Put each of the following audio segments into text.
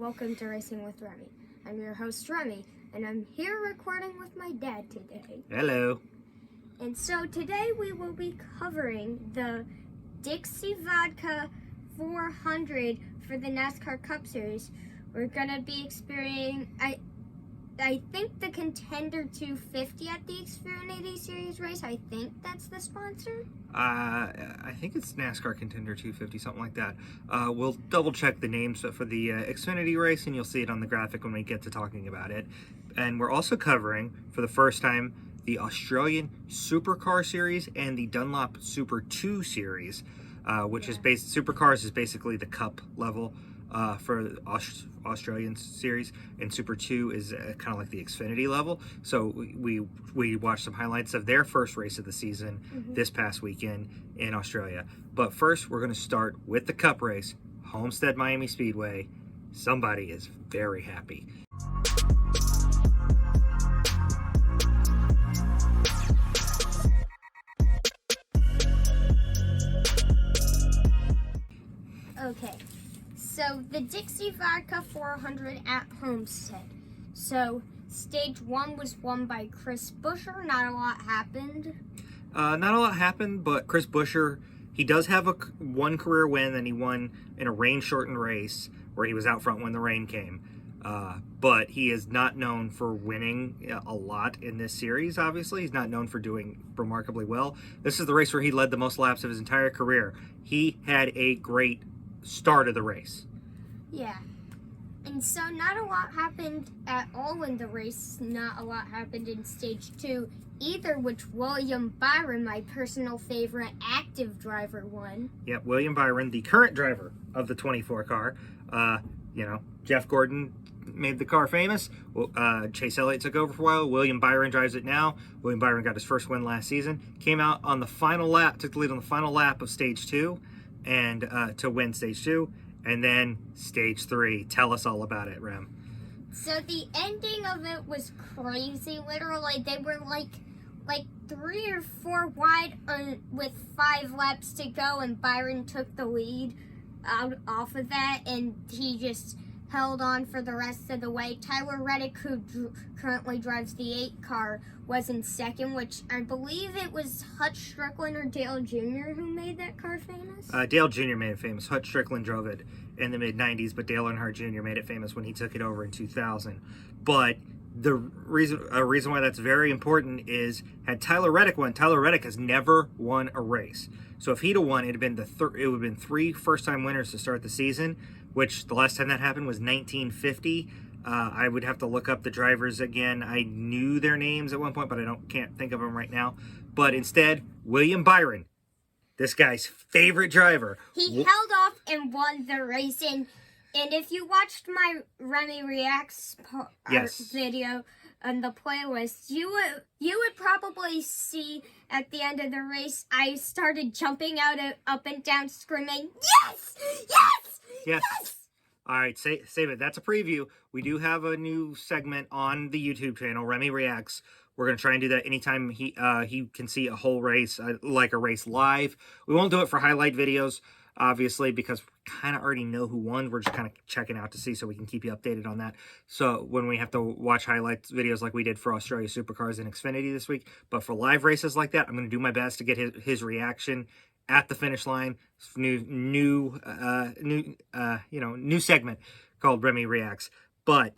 welcome to Racing with Remy. I'm your host Remy, and I'm here recording with my dad today. Hello. And so today we will be covering the Dixie Vodka 400 for the NASCAR Cup Series. We're going to be experiencing, I think the Contender 250 at the Xfinity Series race. I think that's the sponsor. I think it's NASCAR Contender 250, something like that. We'll double check the names for the Xfinity race, and you'll see it on the graphic when we get to talking about it. And we're also covering, for the first time, the Australian Supercar Series and the Dunlop Super 2 Series, which is Supercars is basically the Cup level for Australian Series, and Super 2 is kind of like the Xfinity level. So we watched some highlights of their first race of the season this past weekend in Australia. But first, we're going to start with the Cup race, Homestead-Miami Speedway. Somebody is very happy. Okay, so the Dixie Vodka 400 at Homestead. So stage 1 was won by Chris Buescher. Not a lot happened. But Chris Buescher, he does have one career win, and he won in a rain-shortened race where he was out front when the rain came. But he is not known for winning a lot in this series, obviously. He's not known for doing remarkably well. This is the race where he led the most laps of his entire career. He had a great start of the race. Yeah. And so not a lot happened at all in the race. Not a lot happened in stage 2 either, which William Byron, my personal favorite active driver, won. Yep, William Byron, the current driver of the 24 car. Jeff Gordon made the car famous. Chase Elliott took over for a while. William Byron drives it now. William Byron got his first win last season. Came out on the final lap, took the lead on the final lap of stage 2, and to win stage 2. And then stage 3. Tell us all about it, Rem. So the ending of it was crazy. Literally, they were like 3 or 4 wide with 5 laps to go, and Byron took the lead off of that, and he just held on for the rest of the way. Tyler Reddick, who currently drives the 8 car, was in second, which I believe it was Hutch Strickland or Dale Jr. who made that car famous. Dale Jr. made it famous. Hutch Strickland drove it in the mid-90s, but Dale Earnhardt Jr. made it famous when he took it over in 2000. But the reason why that's very important is, had Tyler Reddick won, Tyler Reddick has never won a race. So if he'd have won, it would have been 3 first-time winners to start the season, which the last time that happened was 1950. I would have to look up the drivers again. I knew their names at one point, but can't think of them right now. But instead, William Byron, this guy's favorite driver. He held off and won the race. And if you watched my Remy Reacts video on the playlist, you would probably see at the end of the race, I started jumping up and down, screaming, "Yes! Yes! Yes!" All right, save it. That's a preview. We do have a new segment on the YouTube channel, Remy Reacts. We're going to try and do that anytime he can see a whole race, like a race live. We won't do it for highlight videos, obviously, because we kind of already know who won. We're just kind of checking out to see so we can keep you updated on that. So when we have to watch highlights videos like we did for Australian Supercars and Xfinity this week, but for live races like that, I'm going to do my best to get his reaction at the finish line. New segment called Remy Reacts. But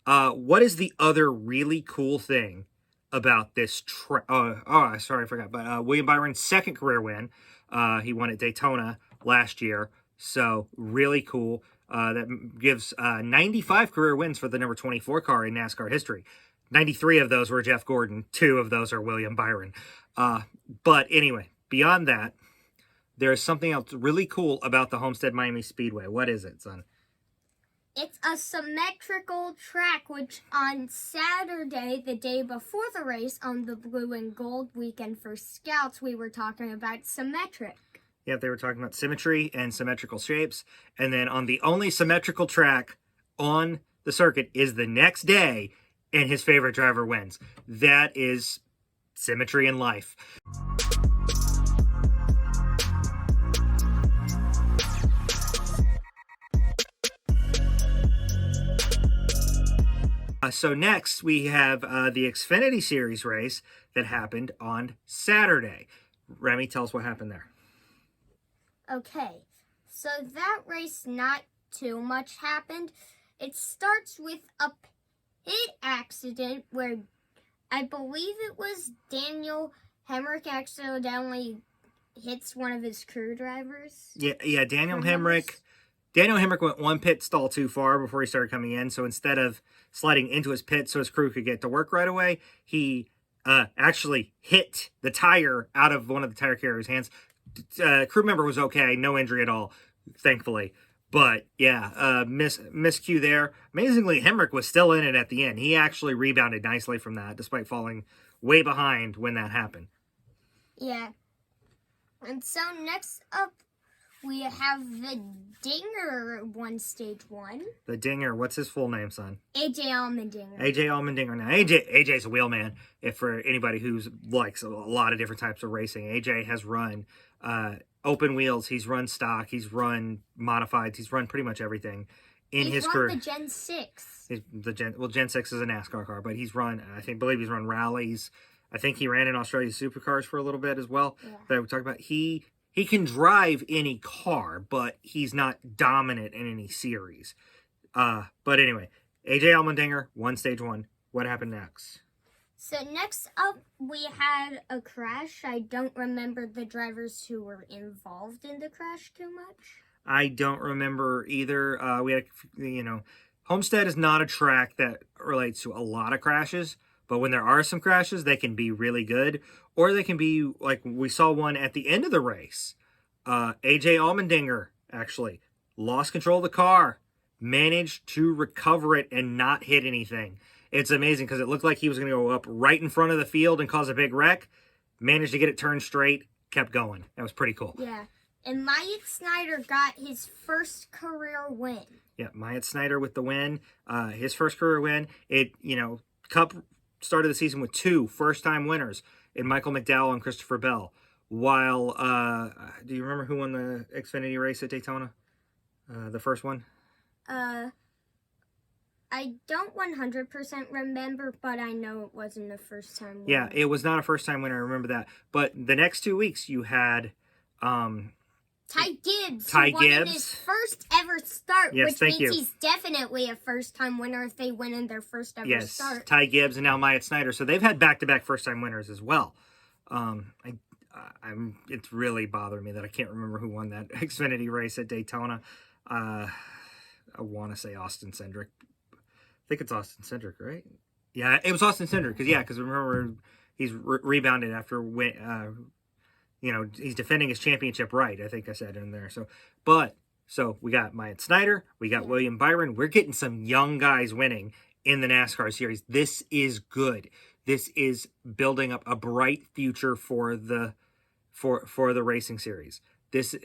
what is the other really cool thing about this I forgot. But William Byron's second career win. He won at Daytona last year. So really cool. That gives 95 career wins for the number 24 car in NASCAR history. 93 of those were Jeff Gordon. 2 of those are William Byron. But anyway, beyond that, there is something else really cool about the Homestead-Miami Speedway. What is it, son? It's a symmetrical track, which on Saturday, the day before the race, on the Blue and Gold weekend for Scouts, we were talking about symmetric. Yeah, they were talking about symmetry and symmetrical shapes. And then on the only symmetrical track on the circuit is the next day, and his favorite driver wins. That is symmetry in life. So next we have the Xfinity Series race that happened on Saturday. Remy, tell us what happened there. Okay, so that race, not too much happened. It starts with a pit accident where I believe it was Daniel Hemrick accidentally hits one of his crew drivers. Yeah, Daniel Hemrick went one pit stall too far before he started coming in. So instead of sliding into his pit so his crew could get to work right away, he actually hit the tire out of one of the tire carrier's hands. Crew member was okay, no injury at all, thankfully. But yeah, miscue there. Amazingly, Hemrick was still in it at the end. He actually rebounded nicely from that, despite falling way behind when that happened. Yeah. And so next up, we have the Dinger won stage 1. The Dinger, what's his full name, son? AJ Allmendinger. AJ Allmendinger. Now, AJ's a wheelman. If for anybody who likes a lot of different types of racing, AJ has run open wheels. He's run stock. He's run modifieds. He's run pretty much everything in his career. He's run the Gen 6. Gen 6 is a NASCAR car, but he's run. Believe he's run rallies. I think he ran in Australian Supercars for a little bit as well. Yeah. That we talked about. He can drive any car, but he's not dominant in any series. But anyway, AJ Allmendinger won stage 1. What happened next? So next up, we had a crash. I don't remember the drivers who were involved in the crash too much. I don't remember either. We had, Homestead is not a track that relates to a lot of crashes. But when there are some crashes, they can be really good. Or they can be, like we saw one at the end of the race. AJ Allmendinger, actually, lost control of the car. Managed to recover it and not hit anything. It's amazing because it looked like he was going to go up right in front of the field and cause a big wreck. Managed to get it turned straight. Kept going. That was pretty cool. Yeah. And Myatt Snyder got his first career win. Yeah, Myatt Snyder with the win. His first career win. Cup started the season with 2 first-time winners in Michael McDowell and Christopher Bell. While, do you remember who won the Xfinity race at Daytona? The first one? I don't 100% remember, but I know it wasn't a first-time winner. Yeah, it was not a first-time winner. I remember that. But the next 2 weeks, you had Ty Gibbs, Ty who won in his first ever start, yes, which means he's definitely a first-time winner if they win in their first ever start. Ty Gibbs and now Myatt Snyder. So they've had back-to-back first-time winners as well. It's really bothering me that I can't remember who won that Xfinity race at Daytona. I want to say Austin Cindric. I think it's Austin Cindric, right? Yeah, it was Austin Cindric because remember he's rebounded after he's defending his championship right. I think I said in there. So we got Myatt Snyder, we got William Byron. We're getting some young guys winning in the NASCAR series. This is good. This is building up a bright future for the racing series. This,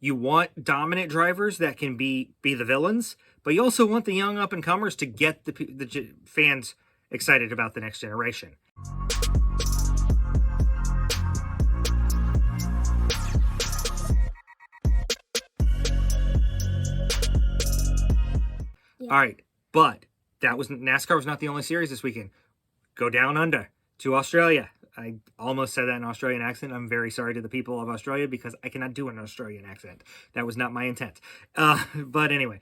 you want dominant drivers that can be the villains, but you also want the young up and comers to get the fans excited about the next generation. Yeah. All right, but NASCAR was not the only series this weekend. Go down under to Australia. I almost said that in an Australian accent. I'm very sorry to the people of Australia because I cannot do an Australian accent. That was not my intent. But anyway,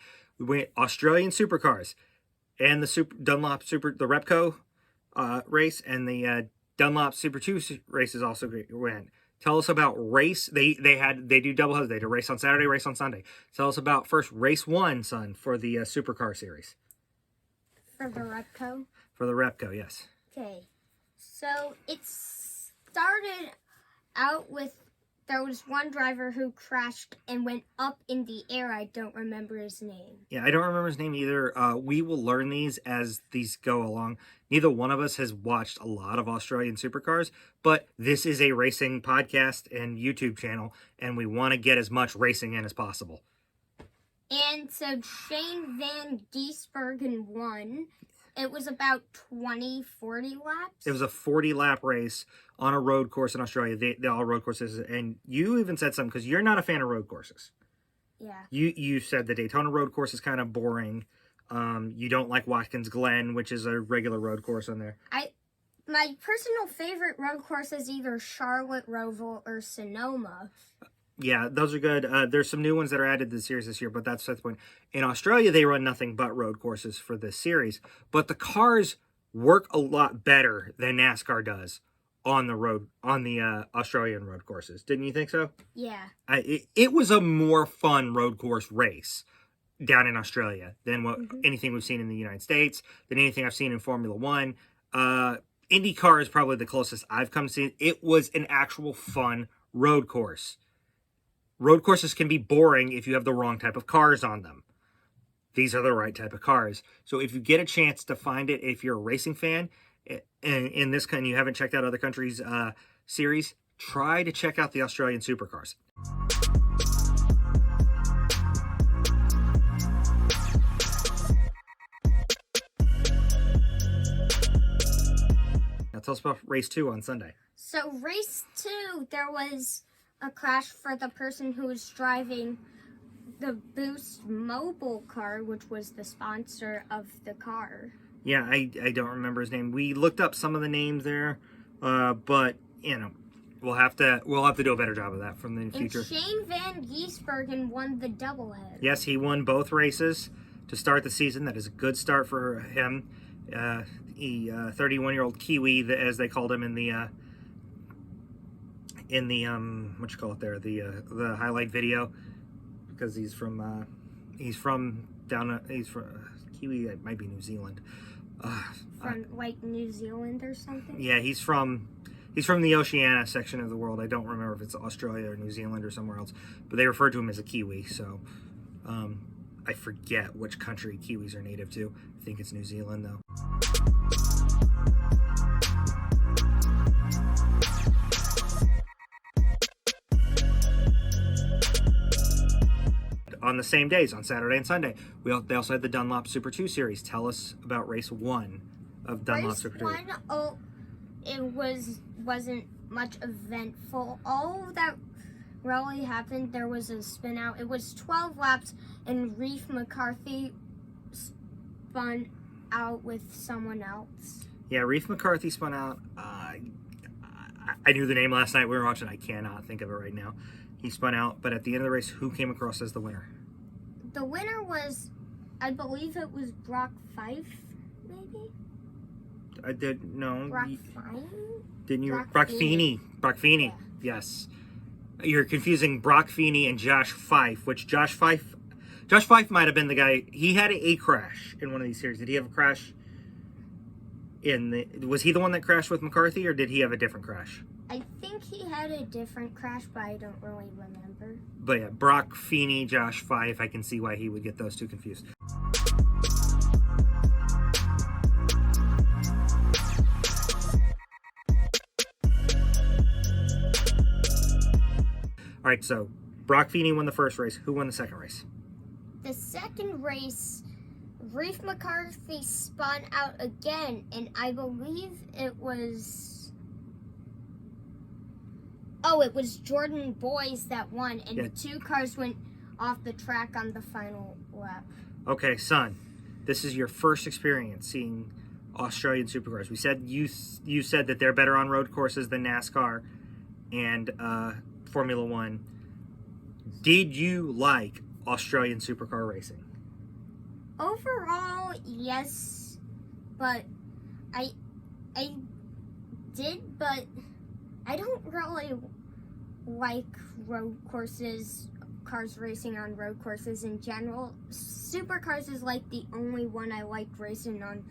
Australian Supercars and the Dunlop the Repco race and the Dunlop Super 2 races also went. Tell us about race. They do double headers. They had a race on Saturday, race on Sunday. Tell us about first race 1, son, for the Supercar series. For the Repco? For the Repco, yes. Okay. So it started out with there was one driver who crashed and went up in the air. I don't remember his name. Yeah, I don't remember his name either. We will learn these as these go along. Neither one of us has watched a lot of Australian Supercars, but this is a racing podcast and YouTube channel, and we want to get as much racing in as possible. And so Shane Van Gisbergen won. It was about 40 laps. It was a 40-lap race on a road course in Australia. They're all road courses. And you even said something, because you're not a fan of road courses. Yeah. You said the Daytona road course is kind of boring. You don't like Watkins Glen, which is a regular road course on there. My personal favorite road course is either Charlotte, Roval, or Sonoma. Yeah, those are good. There's some new ones that are added to the series this year, but that's the point. In Australia, they run nothing but road courses for this series, but the cars work a lot better than NASCAR does on the Australian road courses. Didn't you think so? Yeah. It was a more fun road course race down in Australia than anything we've seen in the United States, than anything I've seen in Formula One. IndyCar is probably the closest I've come to seeing. It was an actual fun road course. Road courses can be boring if you have the wrong type of cars on them. These are the right type of cars. So if you get a chance to find it, if you're a racing fan, and in this kind, you haven't checked out other countries' series, try to check out the Australian Supercars. Now tell us about race 2 on Sunday. So race 2, there was a crash for the person who was driving the Boost mobile car, which was the sponsor of the car. Yeah, I don't remember his name. We looked up some of the names there, but we'll have to do a better job of that from the future. And Shane Van Gisbergen won the doublehead. Yes, he won both races to start the season. That is a good start for him. 31-year-old Kiwi, as they called him in the what you call it there, the highlight video, because he's from Kiwi. It might be New Zealand. From like New Zealand or something. Yeah, he's from the Oceania section of the world. I don't remember if it's Australia or New Zealand or somewhere else, but they refer to him as a Kiwi. So I forget which country Kiwis are native to. I think it's New Zealand though. On the same days, on Saturday and Sunday, they also had the Dunlop Super 2 Series. Tell us about race 1 of Dunlop Super 2. Race 1, it wasn't much eventful. All that really happened, there was a spin out. It was 12 laps, and Reef McCarthy spun out with someone else. Yeah, Reef McCarthy spun out. I knew the name last night we were watching. I cannot think of it right now. He spun out, but at the end of the race, who came across as the winner? The winner was, I believe it was Brock Fife, maybe? I did, no. Brock Fine? Didn't you? Brock Feeney. Brock Feeney, yeah. Yes. You're confusing Brock Feeney and Josh Fife, which Josh Fife might have been the guy. He had a crash in one of these series. Did he have a crash was he the one that crashed with McCarthy, or did he have a different crash? I think he had a different crash, but I don't really remember. But yeah, Brock Feeney, Josh Fife, I can see why he would get those two confused. All right, so Brock Feeney won the first race. Who won the second race? The second race, Reef McCarthy spun out again, and I believe it was... Oh, it was Jordan Boys that won, and yeah. 2 cars went off the track on the final lap. Okay, son, this is your first experience seeing Australian Supercars. We said you said that they're better on road courses than NASCAR and Formula One. Did you like Australian Supercar racing? Overall, yes, but I did, but I don't really like road courses, cars racing on road courses in general. Supercars is like the only one I like racing on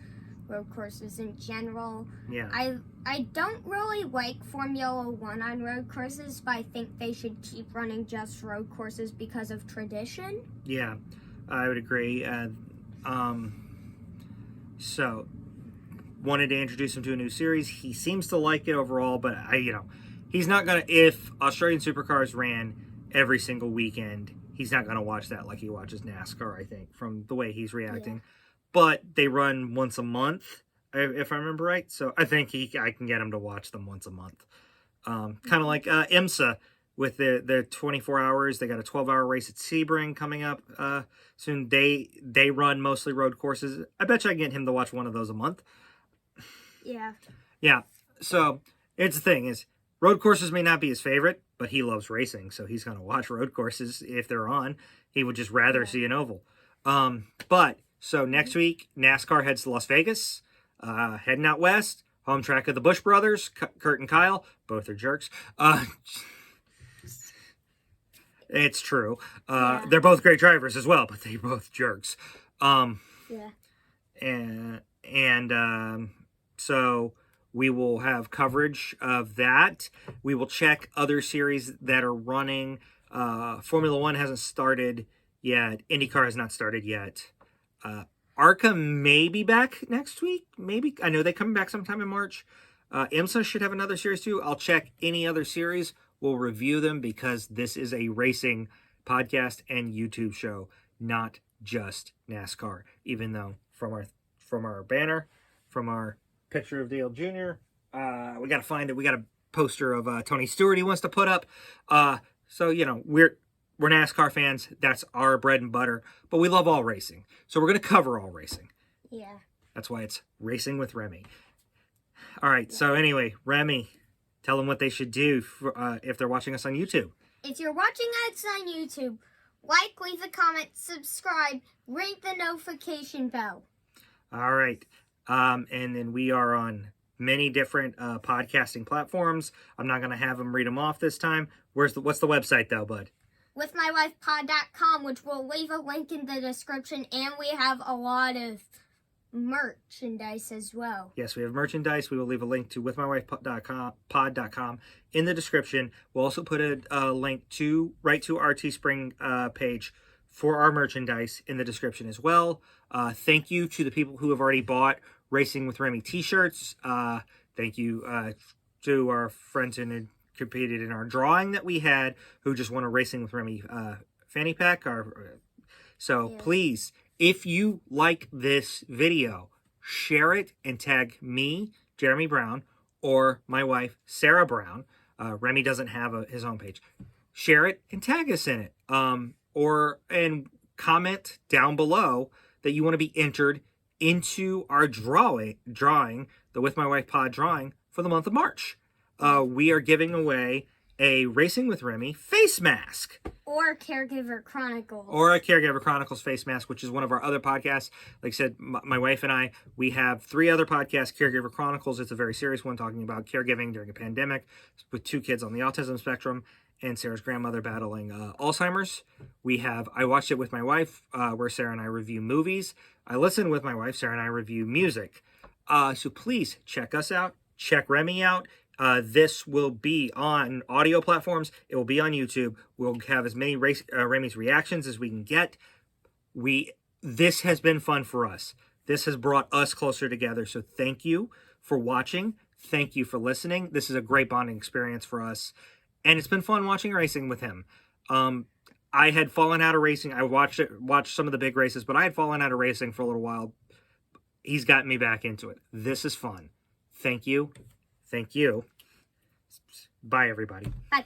road courses in general. Yeah. I don't really like Formula One on road courses, but I think they should keep running just road courses because of tradition. Yeah, I would agree. So wanted to introduce him to a new series. He seems to like it overall, but he's not gonna. If Australian Supercars ran every single weekend, he's not gonna watch that like he watches NASCAR. I think from the way he's reacting. Yeah. But they run once a month, if I remember right. So I think I can get him to watch them once a month. Kind of like IMSA. with their 24 hours. They got a 12-hour race at Sebring coming up soon. They run mostly road courses. I bet you I can get him to watch one of those a month. Yeah. Yeah. So it's the thing is, road courses may not be his favorite, but he loves racing, so he's going to watch road courses if they're on. He would just rather see an oval. But so next week, NASCAR heads to Las Vegas, heading out west. Home track of the Busch brothers, Kurt and Kyle. Both are jerks. It's true. They're both great drivers as well, but they're both jerks. Yeah. And so we will have coverage of that. We will check other series that are running. Formula One hasn't started yet. IndyCar has not started yet. ARCA may be back next week. Maybe. I know they're coming back sometime in March. IMSA should have another series too. I'll check any other series. We'll review them because this is a racing podcast and YouTube show, not just NASCAR. Even though from our banner, from our picture of Dale Jr., we got to find it. We got a poster of Tony Stewart he wants to put up. So we're NASCAR fans. That's our bread and butter. But we love all racing, so we're going to cover all racing. Yeah. That's why it's Racing with Remy. All right. So anyway, Remy, tell them what they should do if they're watching us on YouTube. If you're watching us on YouTube, leave a comment, subscribe, ring the notification bell. All right. And then we are on many different podcasting platforms. I'm not going to have them read them off this time. What's the website though, bud? WithMyWifePod.com, which we'll leave a link in the description, and we have a lot of merchandise as well. Yes, we have merchandise. We will leave a link to withmywifepod.com in the description. We'll also put a link right to our Teespring page for our merchandise in the description as well. Thank you to the people who have already bought Racing with Remy t-shirts. Thank you to our friends who competed in our drawing that we had, who just won a Racing with Remy fanny pack. Please, if you like this video, share it and tag me, Jeremy Brown, or my wife, Sarah Brown. Remy doesn't have his own page. Share it and tag us in it. And comment down below that you want to be entered into our drawing, the With My Wife Pod drawing for the month of March. We are giving away a Racing with Remy face mask. Or Caregiver Chronicles. Or a Caregiver Chronicles face mask, which is one of our other podcasts. Like I said, my wife and I, we have 3 other podcasts. Caregiver Chronicles, it's a very serious one talking about caregiving during a pandemic with 2 kids on the autism spectrum and Sarah's grandmother battling Alzheimer's. We have I Watched It With My Wife, where Sarah and I review movies. I Listen With My Wife, Sarah and I review music. So please check us out. Check Remy out. This will be on audio platforms. It will be on YouTube. We'll have as many Remy's reactions as we can get. This has been fun for us. This has brought us closer together. So thank you for watching. Thank you for listening. This is a great bonding experience for us. And it's been fun watching racing with him. I had fallen out of racing. I watched some of the big races, but I had fallen out of racing for a little while. He's gotten me back into it. This is fun. Thank you. Thank you. Bye, everybody. Bye.